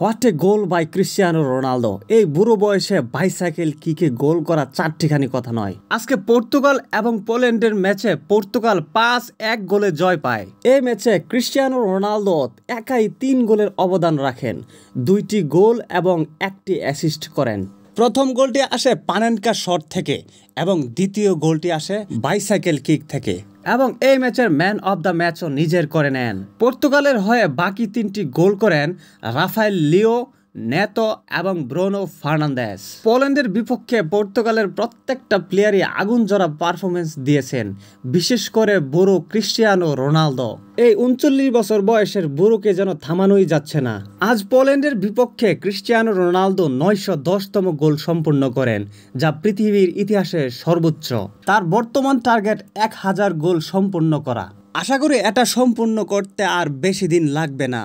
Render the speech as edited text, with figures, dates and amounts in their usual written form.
What a goal by Cristiano Ronaldo. এই বুড়ো বয়সে বাইসাইকেল কিকে গোল করা চারটিখানি কথা নয়। আজকে পর্তুগাল এবং পোল্যান্ডের ম্যাচে পর্তুগাল 5-1 গোলে জয় পায়। এই ম্যাচে ক্রিস্টিয়ানো রোনালদো একাই 3 গোলের অবদান রাখেন, 2টি গোল এবং 1টি অ্যাসিস্ট করেন। প্রথম গোলটি আসে পানেনকা শট থেকে এবং দ্বিতীয় গোলটি আসে বাইসাইকেল কিক থেকে এবং এই ম্যাচের ম্যান অব দ্য ম্যাচও নিজের করে নেন। পর্তুগালের হয়ে বাকি 3টি গোল করেন রাফায়েল লিও, নেতো এবং ব্রুনো ফার্নান্দেজ। পোল্যান্ডের বিপক্ষে পর্তুগালের প্রত্যেকটা প্লেয়ারই আগুন ঝরা পারফরমেন্স দিয়েছেন, বিশেষ করে বুড়ো ক্রিস্টিয়ানো রোনালদো। এই 39 বছর বয়সের বুড়োকে যেন থামানোই যাচ্ছে না। আজ পোল্যান্ডের বিপক্ষে ক্রিস্টিয়ানো রোনালদো 910তম গোল সম্পূর্ণ করেন, যা পৃথিবীর ইতিহাসে সর্বোচ্চ। তার বর্তমান টার্গেট 1000 গোল সম্পূর্ণ করা। আশা করি এটা সম্পূর্ণ করতে আর বেশি দিন লাগবে না।